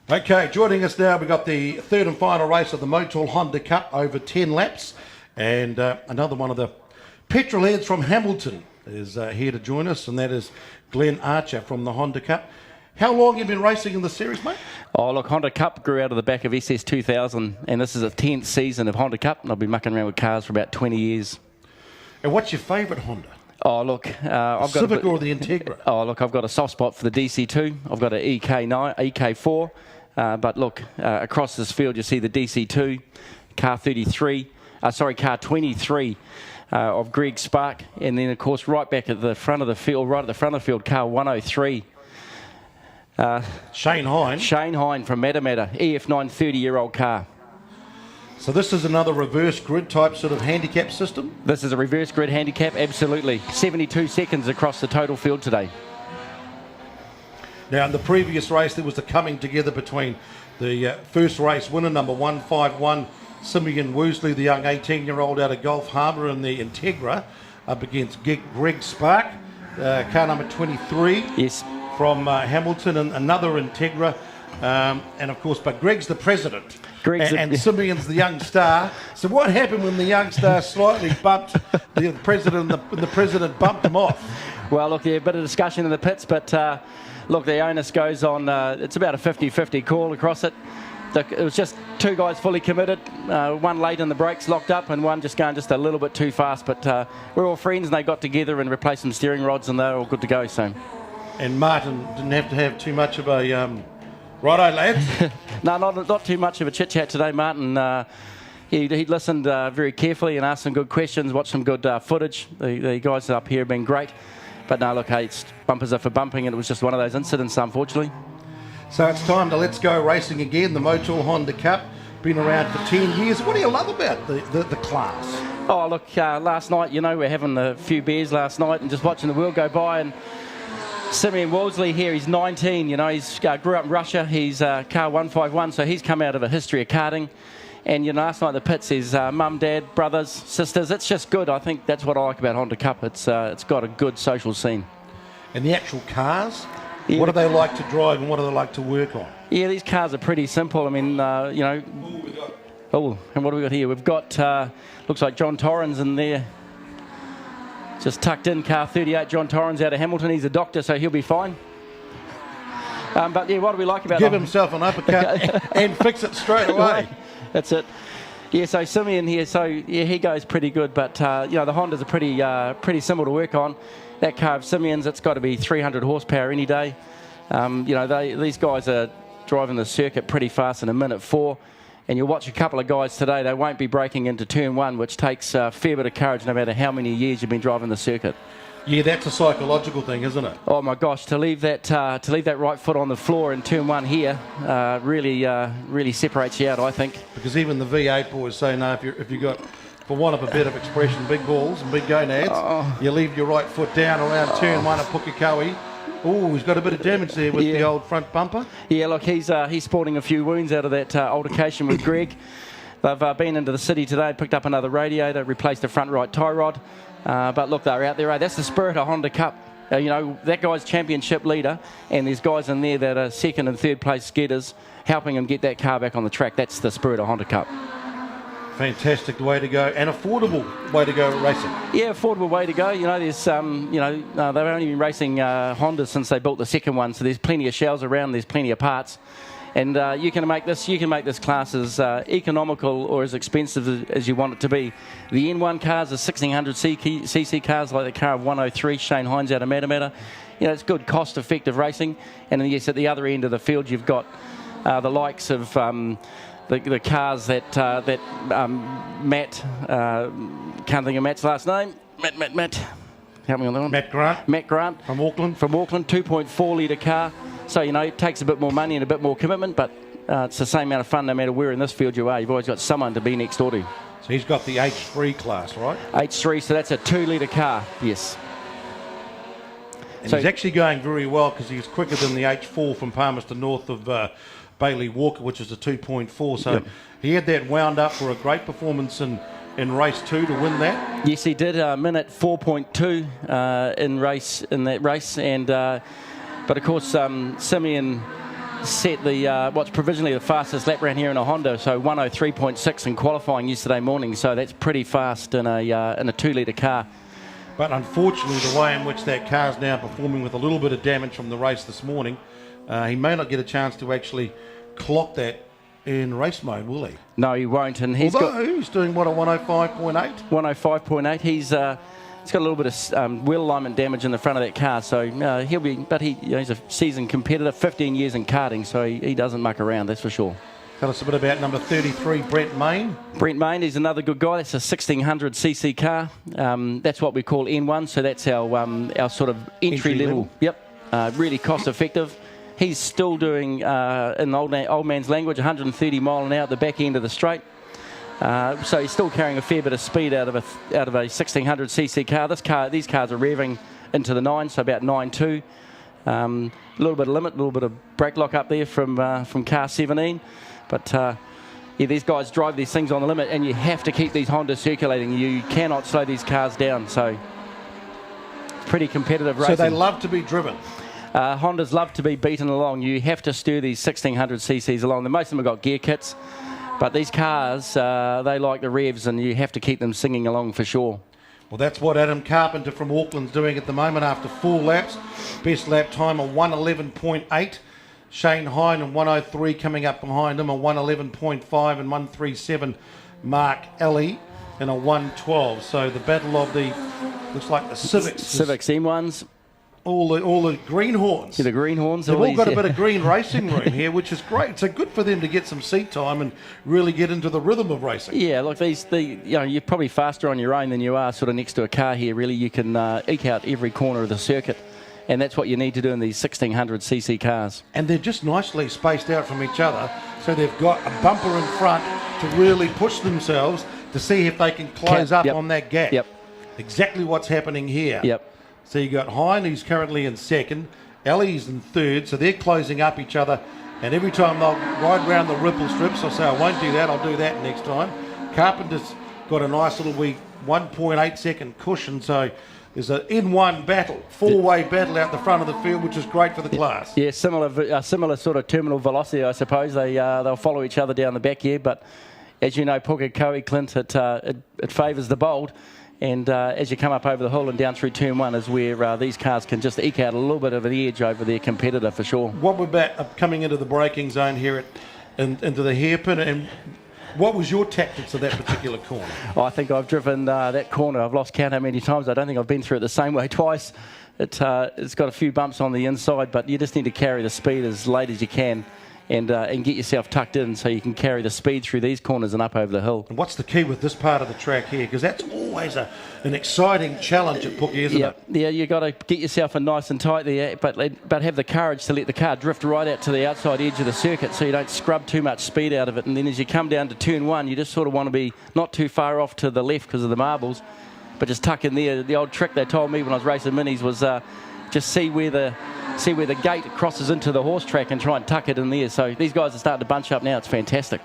Okay, joining us now, we've got the third and final race of the Motul Hondacup over 10 laps. And another one of the petrol heads from Hamilton is here to join us, and that is Glenn Archer from the Hondacup. How long have you been racing in the series, mate? Oh, look, Hondacup grew out of the back of SS 2000, and this is the 10th season of Hondacup, and I've been mucking around with cars for about 20 years. And what's your favourite Honda? Oh, look, I've got Civic or the Integra? Oh, look, I've got a soft spot for the DC2. I've got an EK4. But look, across this field, you see the DC2, car 23, of Greg Spark, and then of course right back at the front of the field, car 103. Shane Hine. Shane Hine from Matamata, EF9 30-year-old car. So this is another reverse grid type sort of handicap system? This is a reverse grid handicap, absolutely. 72 seconds across the total field today. Now, in the previous race, there was the coming together between the first race winner, number 151, Simeon Woosley, the young 18-year-old out of Gulf Harbour, in the Integra, up against Greg Spark, car number 23 yes. from Hamilton, and another Integra. And of course, but Greg's the president, and Simeon's the young star. So what happened when the young star slightly bumped the president, and the president bumped him off? Well, look, a bit of discussion in the pits, but look, the onus goes on. It's about a 50-50 call across it. It was just two guys fully committed, one late in the brakes, locked up, and one just going just a little bit too fast. But we're all friends, and they got together and replaced some steering rods, and they're all good to go. So. And Martin didn't have to have too much of a righto, lads. No, not too much of a chit chat today, Martin. He listened very carefully and asked some good questions, watched some good footage. The guys up here have been great. But no, look, hey, it's bumpers are for bumping, and it was just one of those incidents, unfortunately. So it's time to let's go racing again. The Motul Hondacup, been around for 10 years. What do you love about the class? Oh, look, last night, we're having a few beers last night and just watching the world go by, and Simeon Wolseley here, he's 19, he's grew up in Russia, he's car 151, so he's come out of a history of karting. And last night in the pits, his mum, dad, brothers, sisters. It's just good. I think that's what I like about Hondacup. It's got a good social scene. And the actual cars, yeah. What do they like to drive and what do they like to work on? Yeah, these cars are pretty simple. I mean, Oh, and what do we got here? We've got looks like John Torrens in there, just tucked in, car 38. John Torrens out of Hamilton. He's a doctor, so he'll be fine. But yeah, what do we like about? Give himself an uppercut and fix it straight away. That's it. Yeah, so Simeon here, he goes pretty good, but the Hondas are pretty simple to work on. That car of Simeon's, it's got to be 300 horsepower any day. These guys are driving the circuit pretty fast in a minute 4, and you'll watch a couple of guys today, they won't be breaking into turn 1, which takes a fair bit of courage no matter how many years you've been driving the circuit. Yeah, that's a psychological thing, isn't it? Oh my gosh, to leave that right foot on the floor in turn 1 here really separates you out, I think. Because even the V8 boys say, no, if you got, for want of a better expression, big balls and big gonads, you leave your right foot down around turn 1 at Pukekohe. Oh, he's got a bit of damage there with the old front bumper. Yeah, look, he's sporting a few wounds out of that altercation with Greg. They've been into the city today, picked up another radiator, replaced the front right tie rod. But look, they're out there. That's the spirit of Hondacup. That guy's championship leader, and there's guys in there that are second and third place skidders, helping him get that car back on the track. That's the spirit of Hondacup. Fantastic way to go, and affordable way to go racing. Yeah, affordable way to go. There's they've only been racing Hondas since they built the second one, so there's plenty of shells around. There's plenty of parts. And you can make this class as economical or as expensive as you want it to be. The N1 cars are 1600cc cars, like the car of 103, Shane Hines out of Matamata. It's good cost-effective racing. And then, yes, at the other end of the field, you've got the likes of the cars that Matt, can't think of Matt's last name. Matt. Help me on that one. Matt Grant. From Auckland, 2.4 litre car. So, it takes a bit more money and a bit more commitment, but it's the same amount of fun no matter where in this field you are. You've always got someone to be next door to. So he's got the H3 class, right? H3, so that's a 2 litre car, yes. And he's actually going very well because he's quicker than the H4 from Palmerston north of Bailey Walker, which is a 2.4. So he had that wound up for a great performance in race 2 to win that. Yes, he did. Minute 4.2 in that race, and but of course Simeon set the what's provisionally the fastest lap round here in a Honda, so 103.6 in qualifying yesterday morning. So that's pretty fast in a 2-litre car. But unfortunately, the way in which that car's now performing with a little bit of damage from the race this morning, he may not get a chance to actually clock that in race mode, will he? No, he won't. And he's doing what, a 105.8? 105.8. He's got a little bit of wheel alignment damage in the front of that car, so he'll be. But he's a seasoned competitor, 15 years in karting, so he doesn't muck around, that's for sure. Tell us a bit about number 33, Brent Main. Brent Main, he's another good guy. That's a 1600cc car. That's what we call N1, so that's our sort of entry level. Yep, really cost effective. He's still doing, in old man's language, 130 mile an hour at the back end of the straight. So he's still carrying a fair bit of speed out of a 1600cc car. These cars are revving into the 9, so about 9.2. A little bit of limit, a little bit of brake lock up there from car 17. But yeah, these guys drive these things on the limit, and you have to keep these Hondas circulating. You cannot slow these cars down. So pretty competitive racing. So they love to be driven. Hondas love to be beaten along. You have to stir these 1600cc's along. Most of them have got gear kits, but these cars, they like the revs, and you have to keep them singing along for sure. Well, that's what Adam Carpenter from Auckland's doing at the moment after 4 laps. Best lap time of 111.8. Shane Hine and 103 coming up behind him, a 111.5 and 137. Mark Ellie and a 112. So the battle of the, looks like the Civics. Civics M1s. All the greenhorns. Yeah, the greenhorns. They've all got a bit of green racing room here, which is great. So good for them to get some seat time and really get into the rhythm of racing. Yeah, look, you're probably faster on your own than you are sort of next to a car here. Really, you can eke out every corner of the circuit, and that's what you need to do in these 1600cc cars. And they're just nicely spaced out from each other, so they've got a bumper in front to really push themselves to see if they can close up on that gap. Yep. Exactly what's happening here. Yep. So you got Hine, who's currently in second, Ellie's in third, so they're closing up each other, and every time they'll ride around the ripple strips, I'll say, I won't do that, I'll do that next time. Carpenter's got a nice little wee 1.8 second cushion, so there's an N1 battle, 4-way battle out the front of the field, which is great for the class. Yeah, similar sort of terminal velocity, I suppose. They'll follow each other down the back here, but as you know, Pukekohe, Clint, it favours the bold. And as you come up over the hill and down through turn 1 is where these cars can just eke out a little bit of an edge over their competitor for sure. What about coming into the braking zone here into the hairpin, and what was your tactics of that particular corner? Oh, I think I've driven that corner. I've lost count how many times. I don't think I've been through it the same way twice. It's got a few bumps on the inside, but you just need to carry the speed as late as you can. And get yourself tucked in so you can carry the speed through these corners and up over the hill. And what's the key with this part of the track here? Because that's always an exciting challenge at Pookie, isn't it? Yeah, you've got to get yourself in nice and tight there, but have the courage to let the car drift right out to the outside edge of the circuit so you don't scrub too much speed out of it. And then as you come down to turn 1, you just sort of want to be not too far off to the left because of the marbles, but just tuck in there. The old trick they told me when I was racing minis was just see where the gate crosses into the horse track and try and tuck it in there. So these guys are starting to bunch up now. It's fantastic.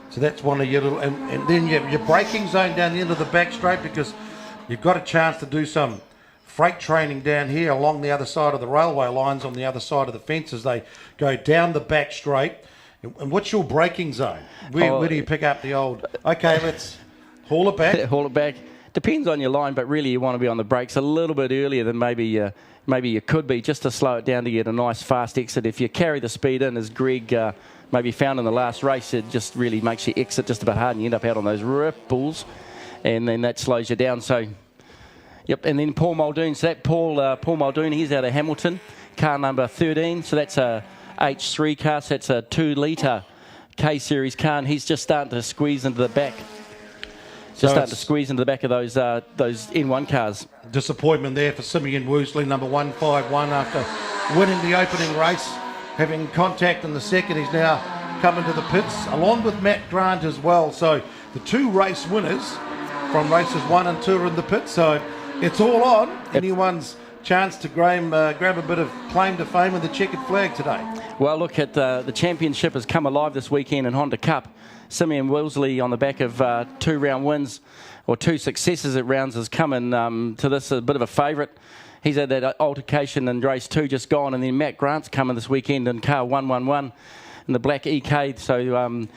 So that's one of your little... And then you have your braking zone down the end of the back straight, because you've got a chance to do some freight training down here along the other side of the railway lines, on the other side of the fences. They go down the back straight. And what's your braking zone? Where do you pick up the old... Okay, let's haul it back. Haul it back. Depends on your line, but really you want to be on the brakes a little bit earlier than maybe you could be, just to slow it down to get a nice fast exit. If you carry the speed in, as Greg maybe found in the last race, it just really makes you exit just a bit hard and you end up out on those ripples, and then that slows you down. So, yep, and then Paul Muldoon. So that Paul Muldoon, he's out of Hamilton, car number 13. So that's a H3 car, so that's a 2-litre K-Series car, and he's just starting to squeeze into the back. Starting to squeeze into the back of those N1 cars. Disappointment there for Simeon Woosley, number 151, after winning the opening race, having contact in the second. He's now coming to the pits, along with Matt Grant as well. So the 2 race winners from races 1 and 2 are in the pits. So it's all on. Anyone's chance to grab a bit of claim to fame in the checkered flag today. Well, look, at the championship has come alive this weekend in Hondacup. Simeon Wilsley, on the back of 2 round wins, or 2 successes at rounds, has come in to this a bit of a favourite. He's had that altercation in race 2 just gone, and then Matt Grant's coming this weekend in car 111 in the black EK. So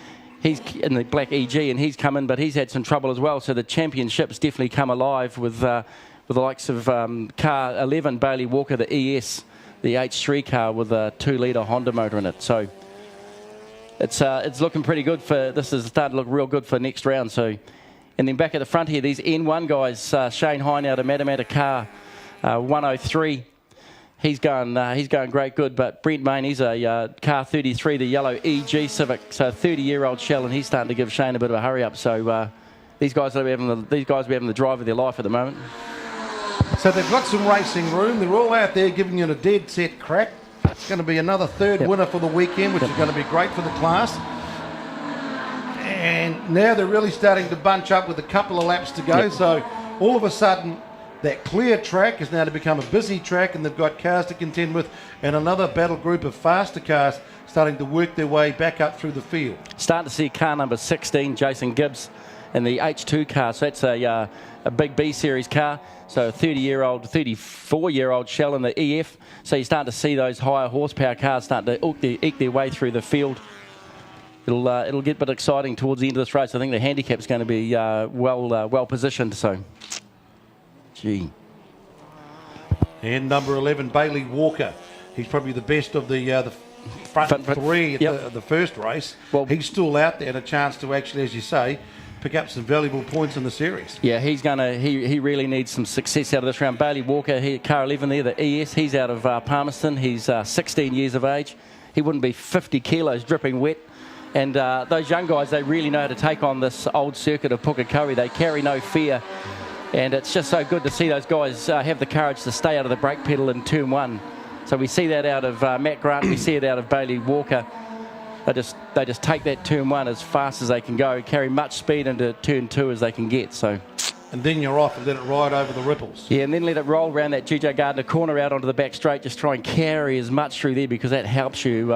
he's in the black EG, and he's come in, but he's had some trouble as well. So the championship's definitely come alive with the likes of car 11, Bailey Walker, the ES, the H3 car with a 2-litre Honda motor in it. So it's looking pretty good for, this is starting to look real good for next round. So, and then back at the front here, these N1 guys, Shane Hine out of Matamata car 103. He's going great good, but Brent Main, he's a car 33, the yellow EG Civic, so a 30-year-old shell, and he's starting to give Shane a bit of a hurry up. So these guys will be having the drive of their life at the moment. So they've got some racing room. They're all out there giving you a dead set crack. It's going to be another third winner for the weekend, which is going to be great for the class. And now they're really starting to bunch up with a couple of laps to go. So all of a sudden, that clear track is now to become a busy track, and they've got cars to contend with, and another battle group of faster cars starting to work their way back up through the field. Starting to see car number 16, Jason Gibbs, in the H2 car. So that's a big B series car. So a 34-year-old shell in the EF. So you're starting to see those higher horsepower cars starting to eke their way through the field. It'll get a bit exciting towards the end of this race. I think the handicap's going to be well positioned. So. And number 11, Bailey Walker. He's probably the best of the front three at the first race. Well, he's still out there and a chance to actually, as you say, pick up some valuable points in the series. Yeah, he really needs some success out of this round. Bailey Walker, car 11 there, the ES. He's out of Palmerston. He's 16 years of age. He wouldn't be 50 kilos dripping wet. And those young guys, they really know how to take on this old circuit of Pukekohe. They carry no fear. And it's just so good to see those guys have the courage to stay out of the brake pedal in turn 1. So we see that out of Matt Grant, we see it out of Bailey Walker. They just take that turn 1 as fast as they can go, carry much speed into turn 2 as they can get. So, and then you're off and let it ride over the ripples. Yeah, and then let it roll around that GJ Gardner corner out onto the back straight. Just try and carry as much through there, because that helps you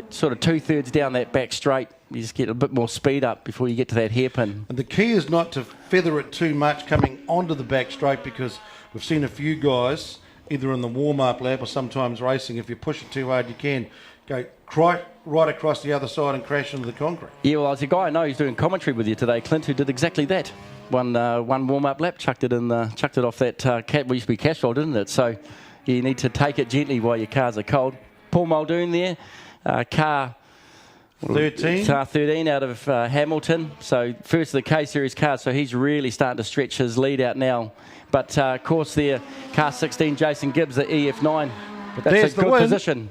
sort of 2/3 down that back straight. You just get a bit more speed up before you get to that hairpin. And the key is not to feather it too much coming onto the back straight, because we've seen a few guys, either in the warm-up lap or sometimes racing, if you push it too hard, you can go right across the other side and crash into the concrete. Yeah, well, there's a guy I know who's doing commentary with you today, Clint, who did exactly that. One warm-up lap, chucked it off that we used to be Castrol, didn't it? So you need to take it gently while your cars are cold. Paul Muldoon there, car 13 out of Hamilton. So first of the K Series cars, so he's really starting to stretch his lead out now. But of course there, car 16, Jason Gibbs, the EF9. But that's there's a good position.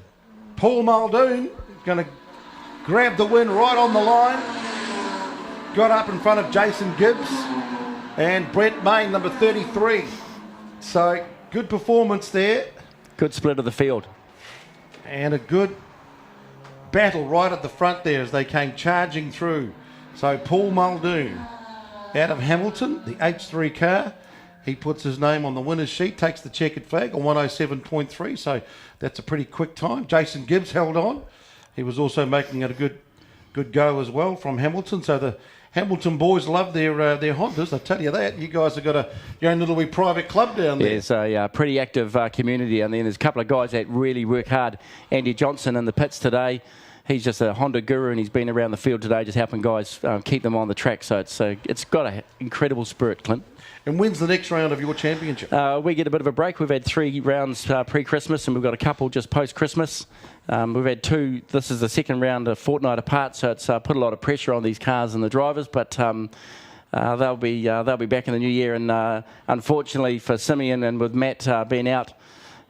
Paul Muldoon going to grab the win right on the line. Got up in front of Jason Gibbs and Brent Main, number 33. So good performance there. Good split of the field. And a good battle right at the front there as they came charging through. So Paul Muldoon out of Hamilton, the H3 car. He puts his name on the winner's sheet, takes the checkered flag on 107.3, so that's a pretty quick time. Jason Gibbs held on. He was also making it a good go as well from Hamilton. So the Hamilton boys love their Hondas, I tell you that. You guys have got your own little wee private club down there. Yeah, it's a pretty active community, and then there's a couple of guys that really work hard. Andy Johnson in the pits today. He's just a Honda guru, and he's been around the field today just helping guys keep them on the track. So it's got an incredible spirit, Clint. And when's the next round of your championship? We get a bit of a break. We've had 3 rounds pre-Christmas, and we've got a couple just post-Christmas. We've had 2. This is the second round a fortnight apart, so it's put a lot of pressure on these cars and the drivers. But they'll be back in the new year. And unfortunately for Simeon and with Matt being out,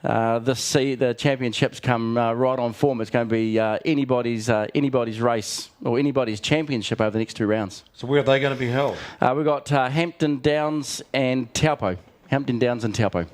the championships come right on form. It's going to be anybody's race or anybody's championship over the next 2 rounds. So where are they going to be held? We've got Hampton Downs and Taupo. Hampton Downs and Taupo.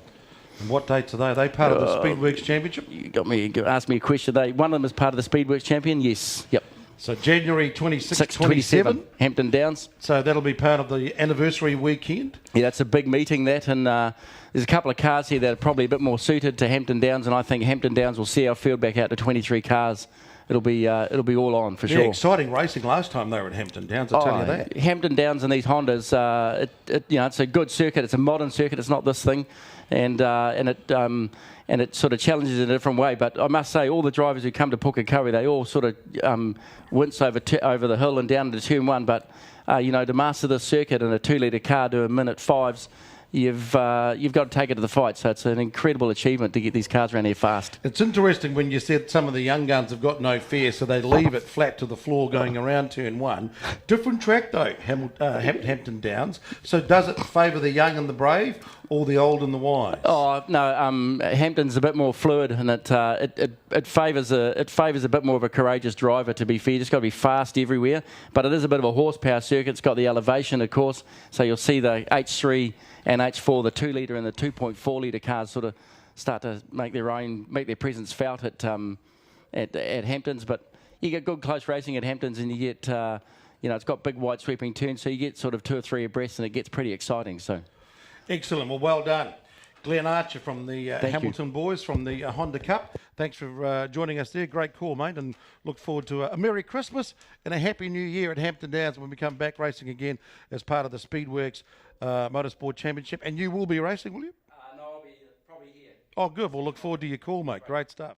And what dates are they? Are they part of the Speedworks Championship? You asked me a question. One of them is part of the Speedworks Champion? Yes. Yep. So January 26, 27. Hampton Downs. So that'll be part of the anniversary weekend? Yeah, that's a big meeting, that. And there's a couple of cars here that are probably a bit more suited to Hampton Downs, and I think Hampton Downs will see our field back out to 23 cars it'll be all on for Yeah, sure. exciting racing last time they were at Hampton Downs, I'll tell you that. Hampton Downs and these Hondas, it's a good circuit. It's a modern circuit. It's not this thing, and it sort of challenges in a different way. But I must say, all the drivers who come to Pukekohe, they all sort of wince over the hill and down to turn one. But to master this circuit in a 2-litre car doing minute fives, you've got to take it to the fight. So it's an incredible achievement to get these cars around here fast. It's interesting when you said some of the young guns have got no fear, so they leave it flat to the floor going around turn one. Different track though, Hampton Downs. So does it favour the young and the brave, or the old and the wise? Oh no, Hampton's a bit more fluid, and it favours a bit more of a courageous driver. To be fair, you just got to be fast everywhere. But it is a bit of a horsepower circuit. It's got the elevation, of course. So you'll see the H3 and H4, the 2-litre and the 2.4-litre cars, sort of start to make their presence felt at Hamptons. But you get good close racing at Hamptons, and you get it's got big wide sweeping turns, so you get sort of 2 or 3 abreast, and it gets pretty exciting. So. Excellent. Well done. Glenn Archer from the Hamilton boys from the Hondacup. Thanks for joining us there. Great call, mate, and look forward to a Merry Christmas and a Happy New Year at Hampton Downs when we come back racing again as part of the Speedworks Motorsport Championship. And you will be racing, will you? No, I'll be probably here. Oh, good. We'll look forward to your call, mate. Great stuff.